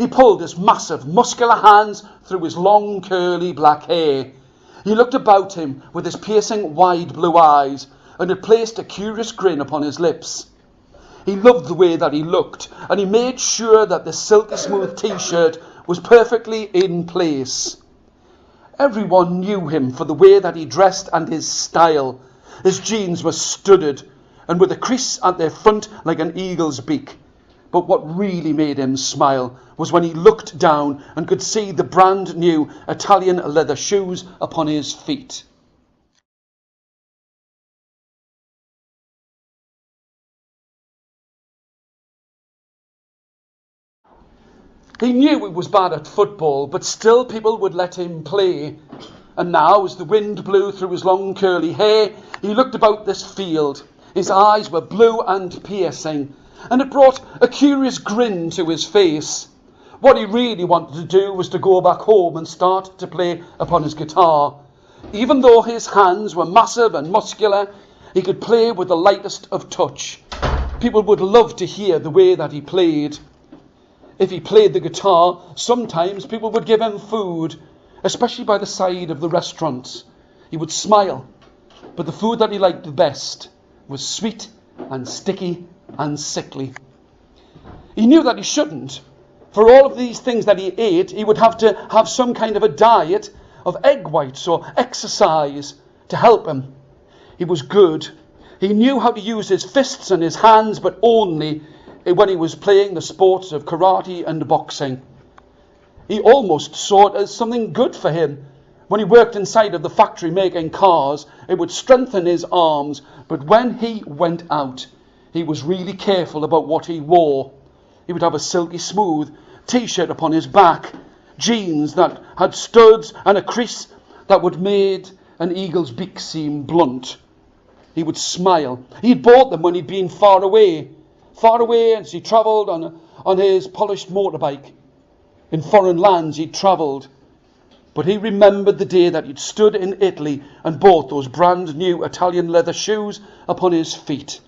He pulled his massive, muscular hands through his long, curly black hair. He looked about him with his piercing, wide blue eyes, and had placed a curious grin upon his lips. He loved the way that he looked, and he made sure that the silky smooth t-shirt was perfectly in place. Everyone knew him for the way that he dressed and his style. His jeans were studded and with a crease at their front like an eagle's beak. But what really made him smile was when he looked down and could see the brand new Italian leather shoes upon his feet. He knew he was bad at football, but still people would let him play. And now, as the wind blew through his long curly hair, he looked about this field. His eyes were blue and piercing, and it brought a curious grin to his face. What he really wanted to do was to go back home and start to play upon his guitar. Even though his hands were massive and muscular, he could play with the lightest of touch. People would love to hear the way that he played. If he played the guitar, sometimes people would give him food, especially by the side of the restaurants. He would smile, but the food that he liked the best was sweet and sticky and sickly. He knew that he shouldn't. For all of these things that he ate, he would have to have some kind of a diet of egg whites or exercise to help him. He was good. He knew how to use his fists and his hands, but only when he was playing the sports of karate and boxing. He almost saw it as something good for him. When he worked inside of the factory making cars, it would strengthen his arms, but when he went out, he was really careful about what he wore. He would have a silky smooth t-shirt upon his back, jeans that had studs and a crease that would made an eagle's beak seem blunt. He would smile. He'd bought them when he'd been far away as he travelled on his polished motorbike. In foreign lands he'd travelled, but he remembered the day that he'd stood in Italy and bought those brand new Italian leather shoes upon his feet,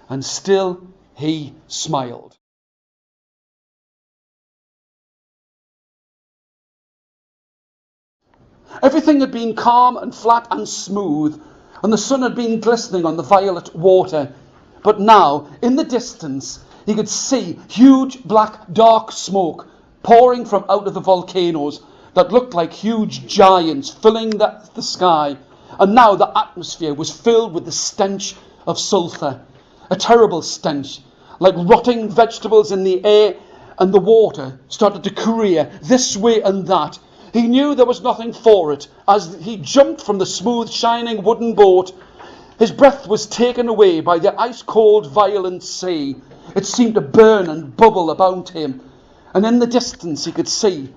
and still he smiled. Everything had been calm and flat and smooth, and the sun had been glistening on the violet water. But now, in the distance, he could see huge black dark smoke pouring from out of the volcanoes that looked like huge giants filling the sky. And now the atmosphere was filled with the stench of sulphur, a terrible stench, like rotting vegetables in the air, and the water started to career this way and that. He knew there was nothing for it. As he jumped from the smooth, shining wooden boat, his breath was taken away by the ice-cold, violent sea. It seemed to burn and bubble about him. And in the distance he could see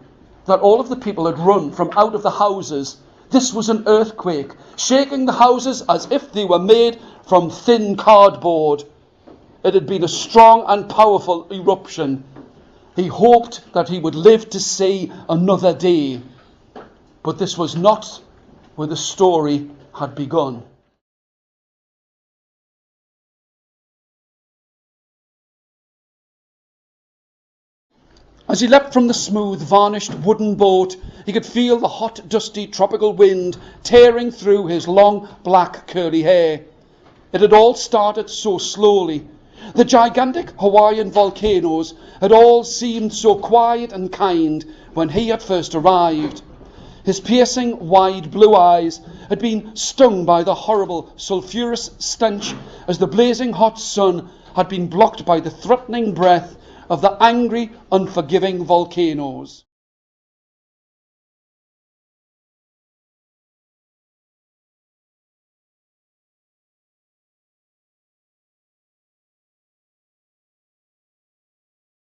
that all of the people had run from out of the houses. This was an earthquake, shaking the houses as if they were made from thin cardboard. It had been a strong and powerful eruption. He hoped that he would live to see another day. But this was not where the story had begun. As he leapt from the smooth, varnished wooden boat, he could feel the hot, dusty, tropical wind tearing through his long, black, curly hair. It had all started so slowly. The gigantic Hawaiian volcanoes had all seemed so quiet and kind when he had first arrived. His piercing, wide blue eyes had been stung by the horrible, sulphurous stench as the blazing hot sun had been blocked by the threatening breath of the angry, unforgiving volcanoes.